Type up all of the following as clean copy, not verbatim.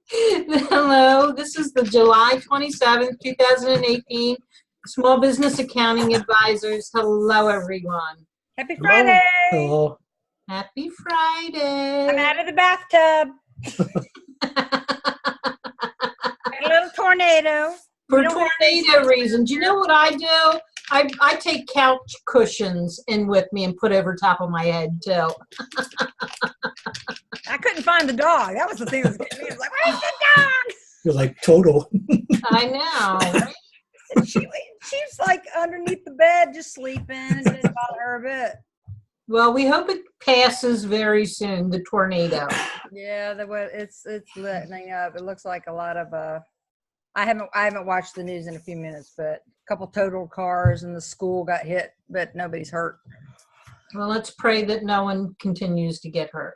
Hello, this is the July 27th, 2018 Small Business Accounting Advisors. Hello, everyone. Happy Hello. Friday! Hello. Happy Friday. I'm out of the bathtub. A little tornado. For tornado reasons. You know what I do? I take couch cushions in with me and put over top of my head, too. I couldn't find the dog. That was the thing that was getting me. I was like, where's the dog? You're like total. I know, right? And she's like underneath the bed just sleeping and didn't bother her a bit. Well, we hope it passes very soon, the tornado. Yeah, it's letting up. It looks like a lot of I haven't watched the news in a few minutes, but a couple totaled cars and the school got hit, but nobody's hurt. Well, let's pray that no one continues to get hurt.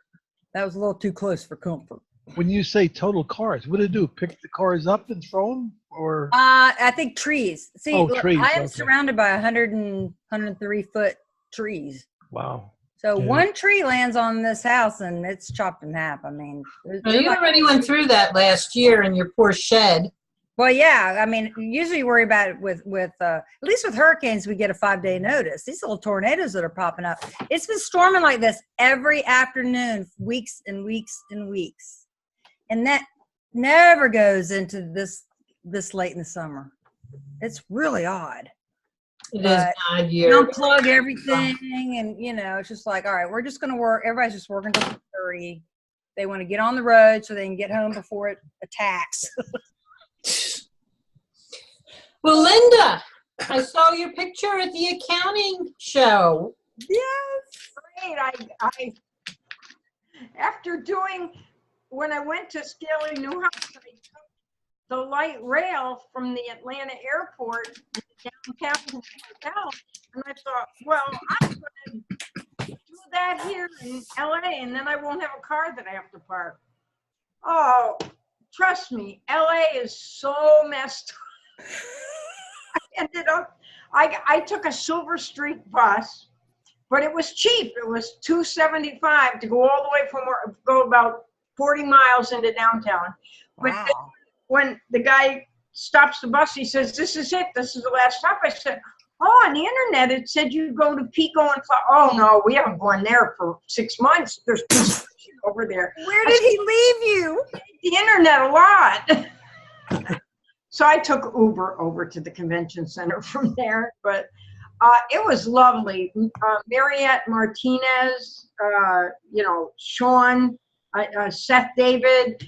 That was a little too close for comfort. When you say total cars, what do they do? Pick the cars up and throw them, or? I think trees. See, look, trees, I am okay. surrounded by 103 foot trees. Wow. So Yeah. one tree lands on this house and it's chopped in half. I mean, Well, you already went through that last year in your poor shed. Well, yeah. I mean, usually you worry about it with at least with hurricanes, we get a 5-day notice. These little tornadoes that are popping up. It's been storming like this every afternoon, weeks and weeks and weeks. And that never goes into this late in the summer. It's really odd. It is odd year. Unplug everything, and it's just like, all right, we're just going to work. Everybody's just working till 30. They want to get on the road so they can get home before it attacks. Well, Linda, I saw your picture at the accounting show. Yes, great. I after when I went to Scaly New House, I took the light rail from the Atlanta airport downtown to the hotel, and I thought, well, I'm going to do that here in LA, and then I won't have a car that I have to park. Oh, trust me, LA is so messed up. I ended up, I took a Silver Street bus, but it was cheap. It was $2.75 to go all the way go about 40 miles into downtown. But Wow. when the guy stops the bus, he says, "This is it. This is the last stop." I said, "Oh, on the internet, it said you go to Pico and oh no, we haven't gone there for 6 months. There's construction over there." Where did he leave you? The internet a lot. So I took Uber over to the convention center from there, but it was lovely. Mariette Martinez, Sean, Seth David,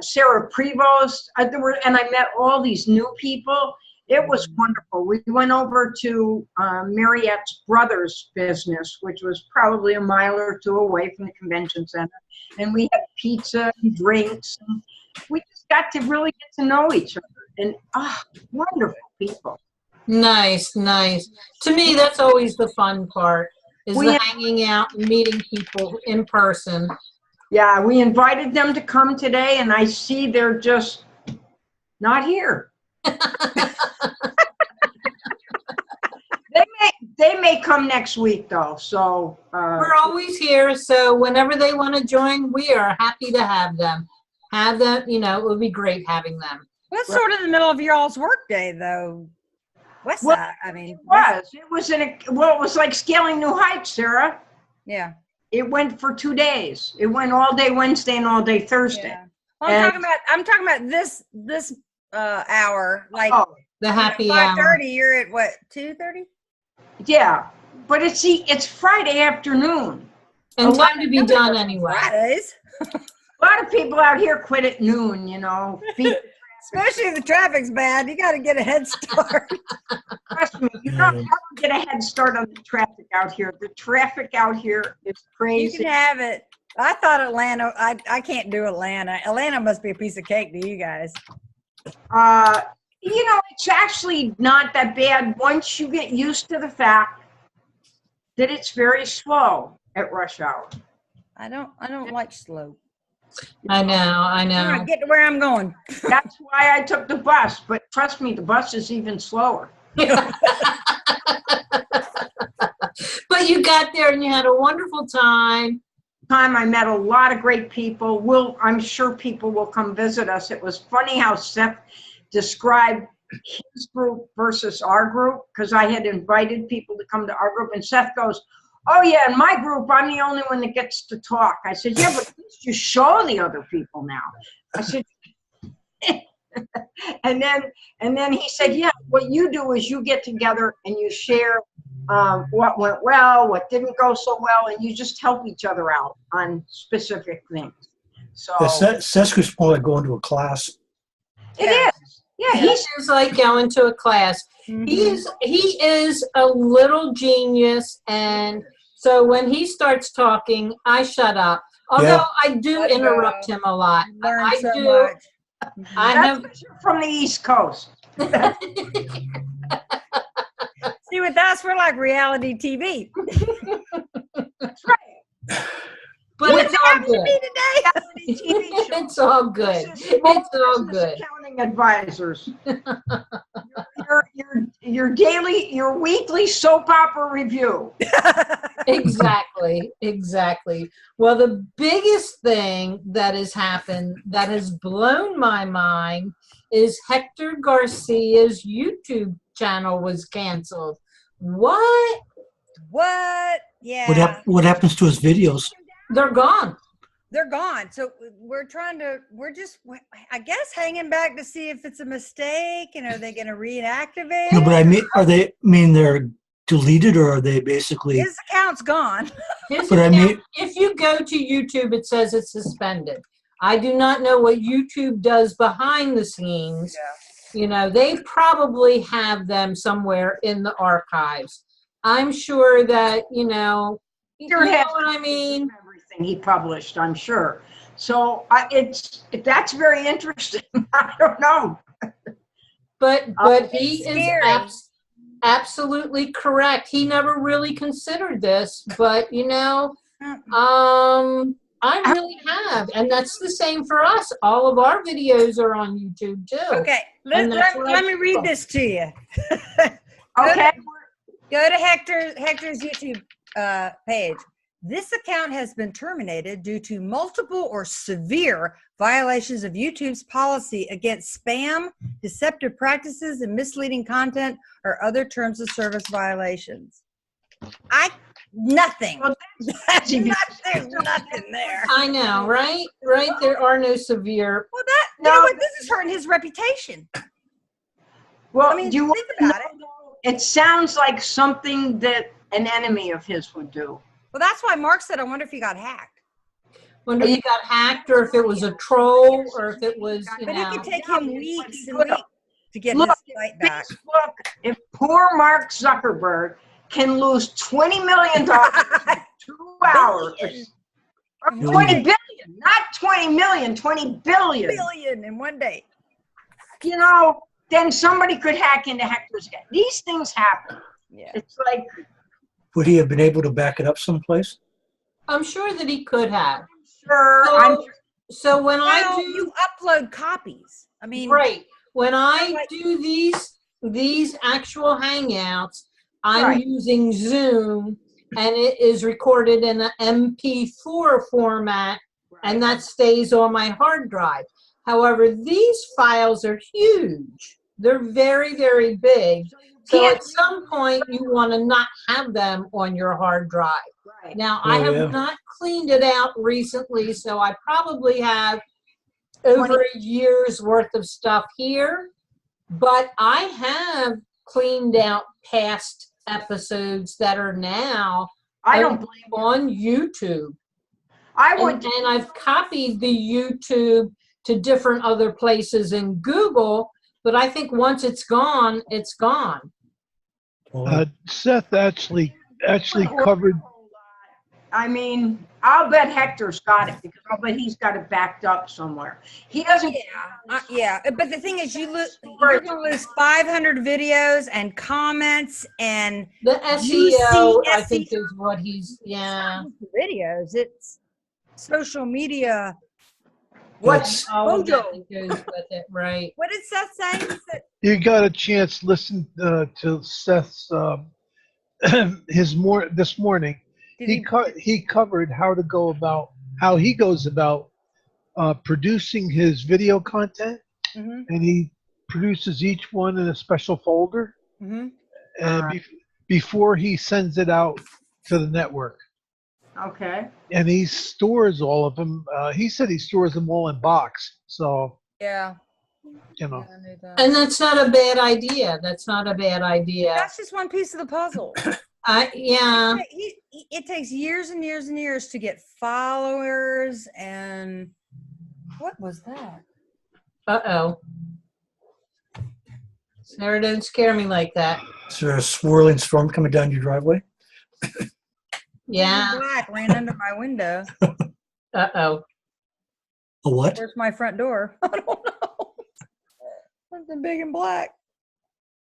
Sarah Prevost, and I met all these new people. It was wonderful. We went over to Mariette's brother's business, which was probably a mile or two away from the convention center, and we had pizza and drinks. And we just got to really get to know each other, and wonderful people. Nice, nice. To me, that's always the fun part, is hanging out and meeting people in person. Yeah, we invited them to come today, and I see they're just not here. They may come next week, though. So we're always here, so whenever they want to join, we are happy to have them. It would be great having them. Well, it's sort of the middle of y'all's work day, though. What's that? I mean, it was like Scaling New Heights, Sarah. Yeah. It went for 2 days. It went all day Wednesday and all day Thursday. Yeah. Well, I'm talking about this hour, like the happy 5:30. hour. You're at what, 2:30? Yeah, but it's Friday afternoon. And time to be done anyway. Fridays. A lot of people out here quit at noon, Especially if the traffic's bad, you got to get a head start. Trust me, you don't ever get a head start on the traffic out here. The traffic out here is crazy. You can have it. I thought Atlanta, I can't do Atlanta. Atlanta must be a piece of cake to you guys. It's actually not that bad once you get used to the fact that it's very slow at rush hour. I don't like slow. I know. I want to get to where I'm going. That's why I took the bus, but trust me, the bus is even slower. But you got there and you had a wonderful time. time. I met a lot of great people. I'm sure people will come visit us. It was funny how Seth described his group versus our group, because I had invited people to come to our group, and Seth goes, "Oh yeah, in my group, I'm the only one that gets to talk." I said, "Yeah, but at least you show the other people now." I said, and then he said, "Yeah, what you do is you get together and you share what went well, what didn't go so well, and you just help each other out on specific things." So Sesqui's more like going to a class. it is. Yeah, He's like going to a class. Mhm. He is a little genius, and so when he starts talking, I shut up. Although Yeah. I do Let it interrupt go. him a lot. Learn I so do. much. I that's have. 'cause you're from the East Coast. See, with us, we're like reality TV. That's right. But What's it's all happening to good. me today? TV show. It's all good. This is It's all Business good. Accounting Advisors. your weekly soap opera review. Exactly. Well, the biggest thing that has happened that has blown my mind is Hector Garcia's YouTube channel was canceled. What? What? Yeah. What happens to his videos? They're gone. They're gone. So we're just, I guess, hanging back to see if it's a mistake, and are they going to reactivate? No, but they're deleted, or are they basically? His account's gone. His But I account, mean- if you go to YouTube, it says it's suspended. I do not know what YouTube does behind the scenes. You know, they probably have them somewhere in the archives. I'm sure that, you know what I mean? Everything he published, I'm sure. So that's very interesting. I don't know. But he It's is scary. absolutely correct. He never really considered this, but you know, I really have, and that's the same for us. All of our videos are on YouTube too. Okay, And that's what let I me feel. read this to you. Okay. Go to Hector's YouTube page. This account has been terminated due to multiple or severe violations of YouTube's policy against spam, deceptive practices, and misleading content or other terms of service violations. Nothing. Well, There's nothing there. I know, right? Right? There are no severe. Well, you know what? This is hurting his reputation. Well, I mean, do you think about it. It sounds like something that an enemy of his would do. Well, that's why Mark said, I wonder if he got hacked. Wonder if he got hacked, or if it was a troll, or if it was, you But know. it could take Yeah, him but weeks and look, weeks to get Look, his site back. Facebook, if poor Mark Zuckerberg can lose $20 million in 2 hours, or 20 billion, not 20 million, 20 billion. Billion in one day. You know, then somebody could hack into Hector's account. These things happen. Yeah. It's like, Would he have been able to back it up someplace? I'm sure that he could have. sure, So when I Well, do, you upload copies. I mean, right, when I like- do these actual hangouts, I'm Right. using Zoom, and it is recorded in an MP4 format, and that stays on my hard drive. However, these files are huge. They're very, very big. So at some point, you want to not have them on your hard drive. right. Now, I have yeah. not cleaned it out recently, so I probably have over a year's worth of stuff here. But I have cleaned out past episodes that are now I don't blame you. on YouTube. I And, would, and I've copied the YouTube to different other places in Google, but I think once it's gone, it's gone. Seth actually covered. I mean, I'll bet Hector's got it, because I'll bet he's got it backed up somewhere. He doesn't. yeah. But the thing is, you're going to lose 500 videos and comments and The SEO, I SEO. think, is what he's, yeah. videos. It's social media. What's All of that Mojo. goes with it, right? What did Seth say? He said, You got a chance, listen to Seth's this morning. he covered how he goes about producing his video content, Mm-hmm. and he produces each one in a special folder, Mm-hmm. and before he sends it out to the network. Okay. And he stores all of them. He said he stores them all in box. So, Yeah. you know. Yeah, I knew that. And that's not a bad idea. That's not a bad idea. That's just one piece of the puzzle. Yeah. It takes years and years and years to get followers. And what was that? Uh-oh. Sarah, don't scare me like that. Is there a swirling storm coming down your driveway? Yeah. Black ran under my window. Uh-oh. A what? Where's my front door? I don't know. Something big and black.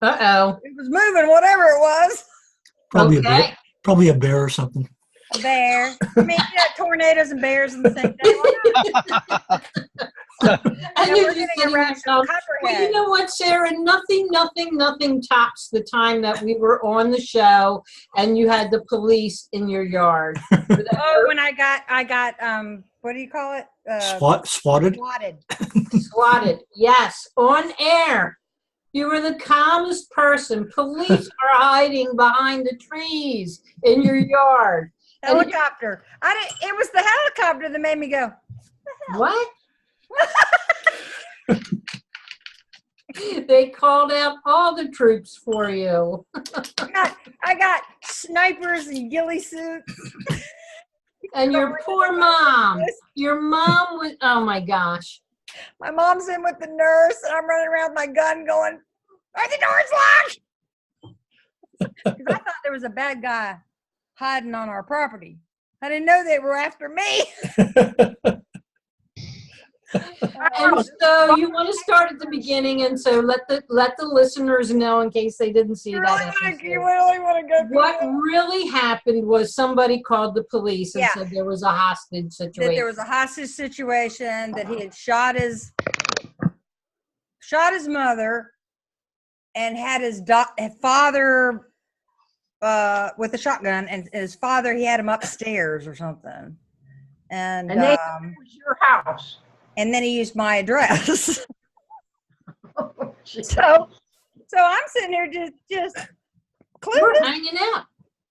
Uh-oh. It was moving, whatever it was. Probably Okay. a bear. Probably a bear or something. A bear. I mean, yeah, tornadoes and bears in the same day. Why not? And Yeah, you're we're just getting thinking around to yourself, some well, you copperhead. know what, Sarah? Nothing tops the time that we were on the show and you had the police in your yard. Oh, when I got what do you call it? Swatted? Swatted. Swatted. Yes, on air. You were the calmest person. Police are hiding behind the trees in your yard. Helicopter. It was the helicopter that made me go, What? They called out all the troops for you. I got snipers and ghillie suits. And your poor mom. Your mom was, oh my gosh. My mom's in with the nurse, and I'm running around with my gun going, are the doors locked? Because I thought there was a bad guy hiding on our property. I didn't know they were after me. And so you want to start at the beginning, and so let the listeners know in case they didn't see You that really want to go through What that? really happened was somebody called the police and Yeah. said there was a hostage That situation. there was a hostage situation, that he had shot his mother and had his father with a shotgun, and his father, he had him upstairs or something. And And they thought it was your house. and then he used my address. Oh, gee. So I'm sitting here just We're clueless, hanging out.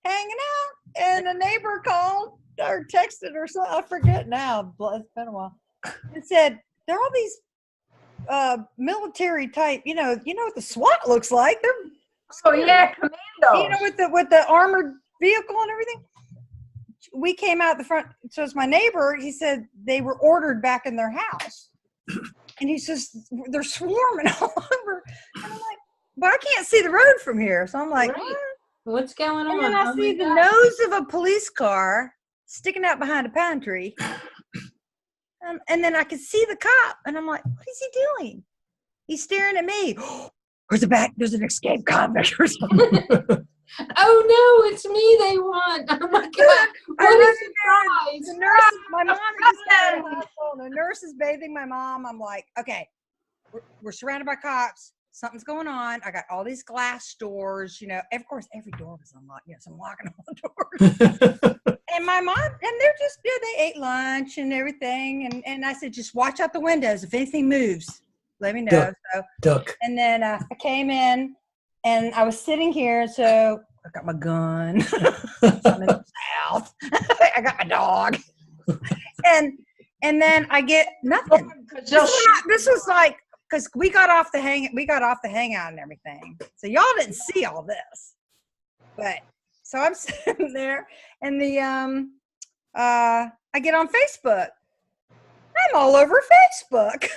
hanging out, and a neighbor called or texted or something. I forget now. It's been a while. It said there are all these military type. You know what the SWAT looks like. They're Oh yeah, commandos. with the armored vehicle and everything. We came out the front. So it's my neighbor. He said they were ordered back in their house, and he says they're swarming all over. And I'm like, but I can't see the road from here. So I'm like, Right. What's going on? and then I Oh see my the God. nose of a police car sticking out behind a pine tree. And then I could see the cop, and I'm like, what is he doing? He's staring at me. There's an escaped convict or something. Oh no, it's me they want. Oh my God. What a surprise. The nurse, my mom is at the hospital. The nurse is bathing my mom. I'm like, okay, we're surrounded by cops. Something's going on. I got all these glass doors, of course, every door was unlocked. Yes, I'm locking all the doors. And my mom, and they're just, they ate lunch and everything. And I said, just watch out the windows. If anything moves, let me know. Duck. And then I came in, and I was sitting here. So I got my gun. I'm in the South. I got my dog. And then I get nothing. This was like, because we got off the hangout and everything. So y'all didn't see all this. But so I'm sitting there, and I get on Facebook. I'm all over Facebook.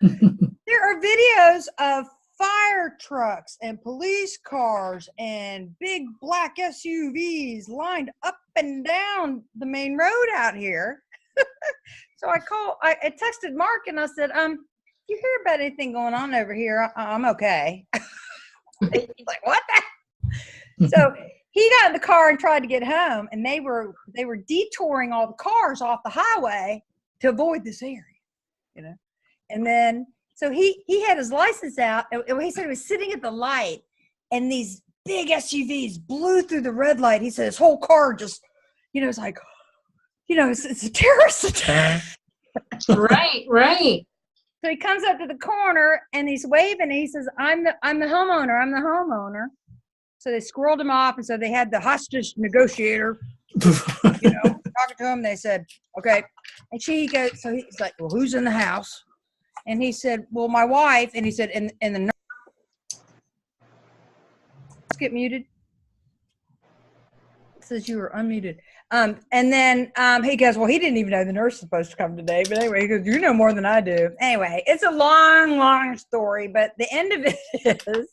There are videos of fire trucks and police cars and big black SUVs lined up and down the main road out here. So I texted Mark, and I said, you hear about anything going on over here? I'm okay. He's like, what the? So he got in the car and tried to get home, and they were detouring all the cars off the highway to avoid this area, And then so he had his license out, and he said he was sitting at the light, and these big SUVs blew through the red light. He said his whole car just, it's like, it's a terrorist attack. Right. So he comes up to the corner and he's waving and he says, I'm the homeowner. So they squirreled him off, and so they had the hostage negotiator, talking to him. They said, okay. And she goes, so he's like, well, who's in the house? And he said, well, my wife. And he said, and the nurse get muted. It says you were unmuted. And then he goes, well, he didn't even know the nurse was supposed to come today. But anyway, he goes, you know more than I do. Anyway, it's a long story, but the end of it is.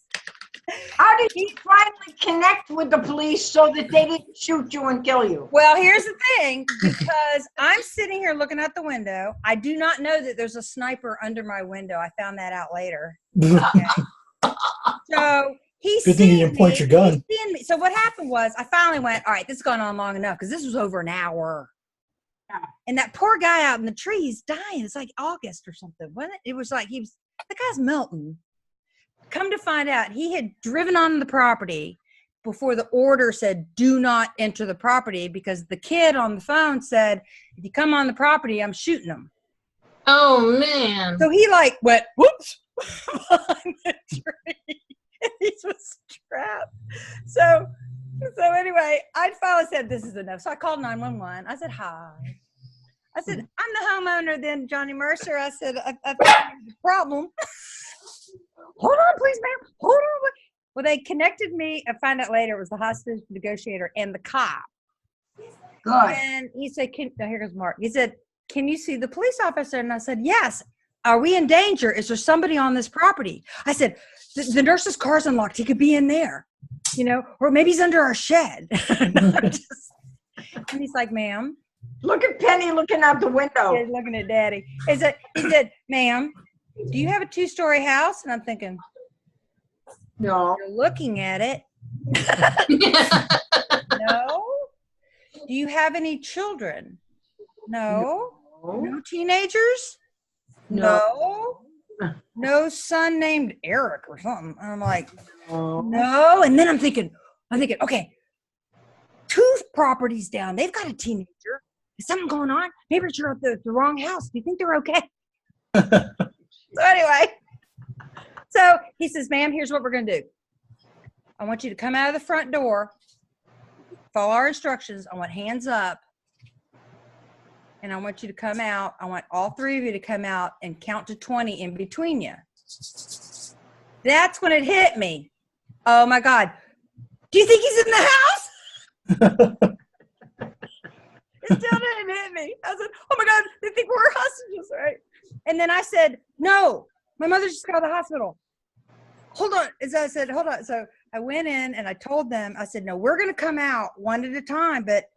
How did you finally connect with the police so that they didn't shoot you and kill you? Well, here's the thing, because I'm sitting here looking out the window. I do not know that there's a sniper under my window. I found that out later. Okay. So he's Good thing you didn't point your gun. So what happened was I finally went, all right, this has gone on long enough, because this was over an hour. Yeah. And that poor guy out in the tree, he's dying. It's like August or something, wasn't it? It was like the guy's melting. Come to find out, he had driven on the property before the order said, do not enter the property, because the kid on the phone said, if you come on the property, I'm shooting him. Oh, man. So he went, whoops, behind the tree. And he was trapped. So anyway, I finally said, this is enough. So I called 911. I said, hi. I said, I'm the homeowner then, Johnny Mercer. I said, I've got a problem. Hold on, please, ma'am. Hold on. Well, they connected me. I found out later it was the hostage negotiator and the cop. Good. And he said, here goes Mark. He said, can you see the police officer? And I said, yes. Are we in danger? Is there somebody on this property? I said, the nurse's car's unlocked. He could be in there, or maybe he's under our shed. And he's like, ma'am. Look at Penny looking out the window. He's looking at Daddy. He said, ma'am, do you have a 2-story house? And I'm thinking, No. you're looking at it. No. Do you have any children? No. No teenagers? No. No son named Eric or something. And I'm like, no. And then I'm thinking, okay, 2 properties down. They've got a teenager. Is something going on? Maybe you're at the wrong house. Do you think they're okay? So anyway, so he says, ma'am, here's what we're going to do. I want you to come out of the front door, follow our instructions. I want hands up. And I want you to come out. I want all 3 of you to come out and count to 20 in between you. That's when it hit me. Oh my God. Do you think he's in the house? It still didn't hit me. I said, oh my God, they think we're hostages, right? And then I said, no, my mother just got out of the hospital. Hold on. So I said, hold on. So I went in and I told them, I said, no, we're going to come out one at a time. But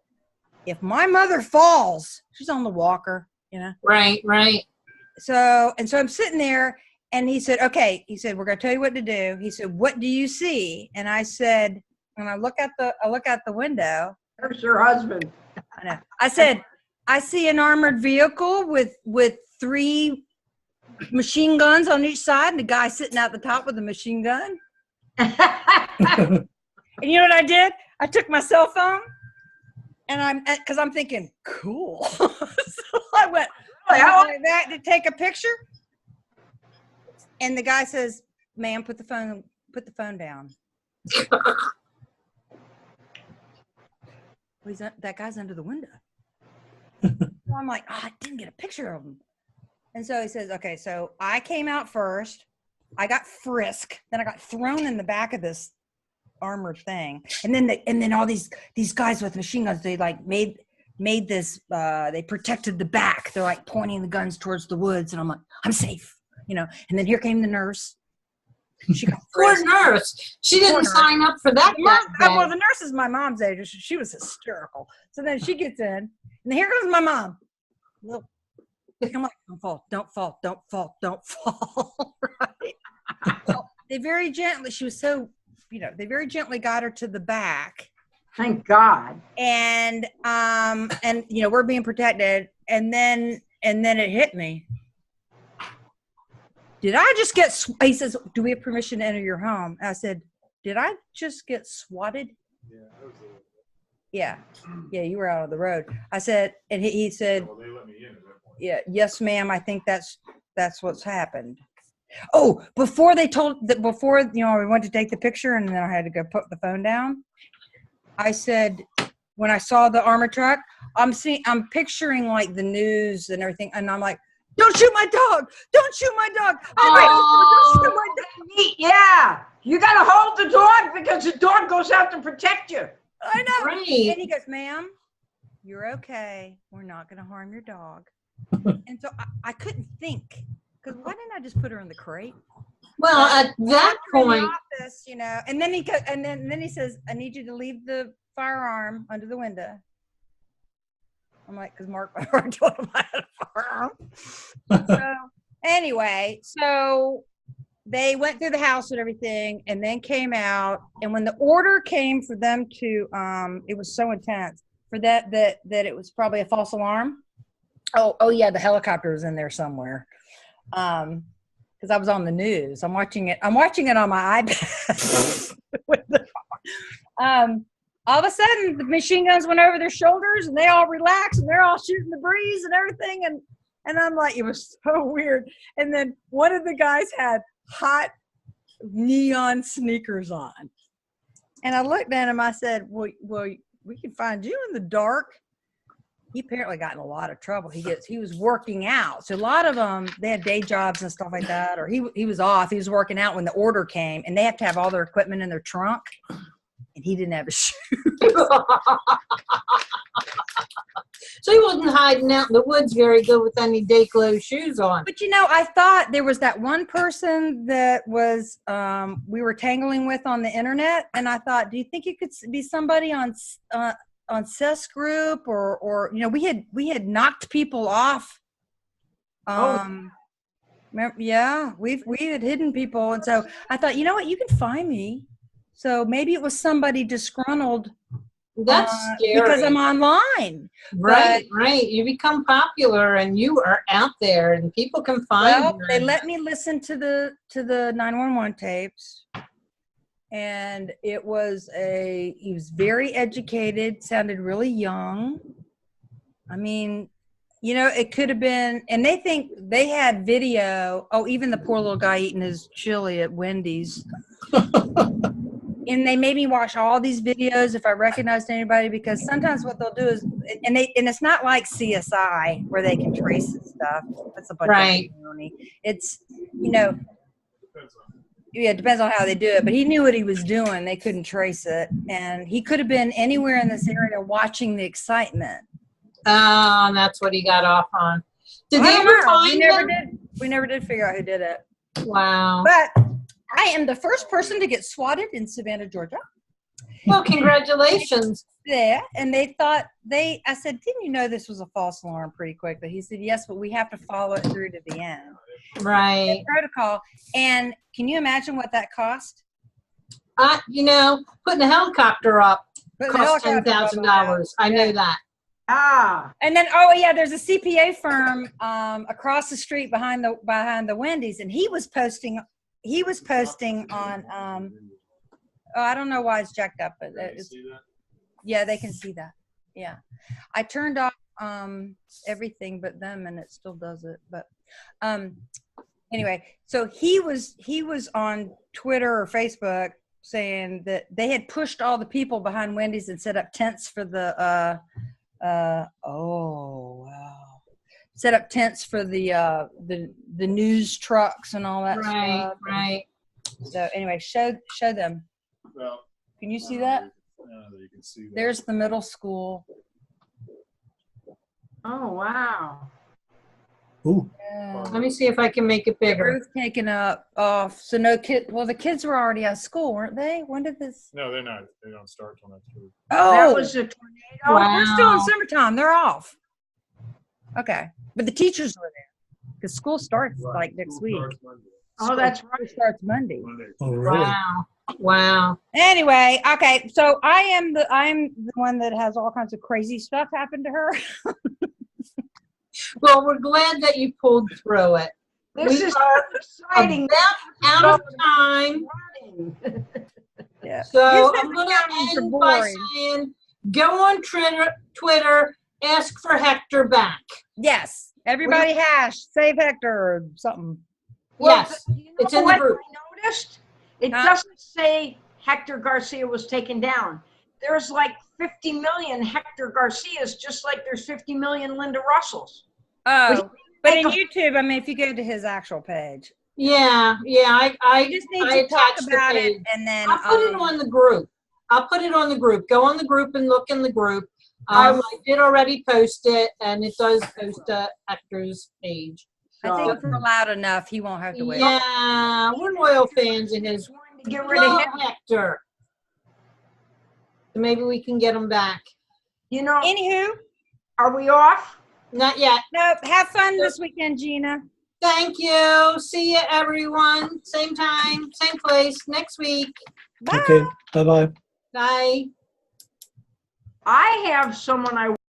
if my mother falls, she's on the walker, Right. So I'm sitting there and he said, okay. He said, we're going to tell you what to do. He said, what do you see? And I said, when I look out the window. There's your husband. I know. I said, I see an armored vehicle with 3 machine guns on each side and the guy sitting out the top with a machine gun. And you know what I did? I took my cell phone and because I'm thinking, cool. So I went back to take a picture. And the guy says, ma'am, put the phone down. That guy's under the window. So I'm like, I didn't get a picture of him. And so he says, okay, so I came out first. I got frisked. Then I got thrown in the back of this armored thing. And then all these guys with machine guns, they made this, they protected the back. They're like pointing the guns towards the woods. And I'm like, I'm safe, And then here came the nurse. She got Poor nurse. She didn't sign up for that. Well, the nurse is my mom's age. She was hysterical. So then she gets in, and then here comes my mom. Look, I'm like, don't fall, right? So they very gently. She was so, they very gently got her to the back. Thank God. And we're being protected, and then it hit me. Did I just get, he says, do we have permission to enter your home? I said, did I just get swatted? Yeah, you were out on the road. I said, and he said, Well, they let me in at that point. yeah, yes, ma'am. I think that's what's happened. Oh, before we went to take the picture, and then I had to go put the phone down. I said, when I saw the armored truck, I'm picturing like the news and everything, and I'm like, don't shoot my dog! Don't shoot my dog! Don't shoot my dog! Yeah, you got to hold the dog because the dog goes out to protect you. I know. Right. And he goes, ma'am, you're okay. We're not going to harm your dog. And so I couldn't think, because why didn't I just put her in the crate? Well, at that We're in the point, office, and then he goes, and then he says, I need you to leave the firearm under the window. I'm like, because Mark already told him I had a firearm. So anyway, so they went through the house and everything, and then came out. And when the order came for them to, it was so intense for that it was probably a false alarm. Oh yeah, the helicopter was in there somewhere. Because I was on the news. I'm watching it on my iPad. All of a sudden, the machine guns went over their shoulders, and they all relaxed, and they're all shooting the breeze and everything. And I'm like, it was so weird. And then one of the guys had hot neon sneakers on. And I looked at him, I said, well, we can find you in the dark. He apparently got in a lot of trouble. He was working out. So a lot of them, they had day jobs and stuff like that, or he was off. He was working out when the order came, and they have to have all their equipment in their trunk. And he didn't have a shoe. so he wasn't hiding out in the woods very good with any day clothes shoes on. But I thought there was that one person that was we were tangling with on the internet, and I thought, do you think it could be somebody on Cess Group or we had knocked people off. Yeah, we had hidden people, and so I thought, you know what, you can find me. So maybe it was somebody disgruntled. That's scary. Because I'm online. Right. You become popular and you are out there and people can find you. They let me listen to the 911 tapes. And he was very educated, sounded really young. I mean, it could have been, and they think they had video. Oh, even the poor little guy eating his chili at Wendy's. And they made me watch all these videos if I recognized anybody, because sometimes what they'll do is, and it's not like CSI where they can trace and stuff. That's a bunch of money. It's, it depends on how they do it, but he knew what he was doing. They couldn't trace it. And he could have been anywhere in this area watching the excitement. Oh, that's what he got off on. Did they ever find him? We never did figure out who did it. Wow. But I am the first person to get swatted in Savannah, Georgia. Well, congratulations. Yeah, and I said, didn't you know this was a false alarm pretty quickly? He said, yes, but we have to follow it through to the end. Right. Protocol. And can you imagine what that cost? Putting a helicopter up cost $10,000. I know that. And then there's a CPA firm across the street behind the Wendy's, and he was posting on I don't know why it's jacked up, but yeah, they can see that. Yeah, I turned off everything but them, and it still does it. But anyway, so he was on Twitter or Facebook saying that they had pushed all the people behind Wendy's and set up tents for the set up tents for the news trucks and all that stuff. Right. So anyway, show them. Well, can you see that? You can see that. There's the middle school. Oh wow. Ooh. Yeah. Let me see if I can make it bigger. Roof taken off. So no kid. Well, the kids were already out of school, weren't they? When did this? No, they're not. They don't start till next week. Oh, that was a tornado. Wow. We're still in summertime. They're off. Okay, but the teachers were there because school starts like next week. That's right. It starts Monday. Oh, really? Wow. Anyway, okay, so I am the one that has all kinds of crazy stuff happen to her. Well, we're glad that you pulled through it. This is exciting. About out of time. Yeah. So I'm going to end by saying go on Twitter, ask for Hector back. Yes. Everybody save Hector or something. Well, Yes, you know it's in the what group. I noticed? It Huh? doesn't say Hector Garcia was taken down. There's like 50 million Hector Garcias, just like there's 50 million Linda Russells. Oh, but in make YouTube, I mean, if you go to his actual page, Yeah, you I just need I to talk attached the about it page. and then I'll put it on the group. I'll put it on the group. Go on the group and look in the group. I did already post it, and it does post to Hector's page. I think if we're loud enough, he won't have to wait. Yeah, we're loyal fans of his. Wanting to get rid of Love him. Hector. So maybe we can get him back. You know, Anywho, are we off? Not yet. nope. Have fun this weekend, Gina. Thank you. See you, everyone. Same time, same place, next week. Bye. Okay, bye-bye. Bye. I have someone I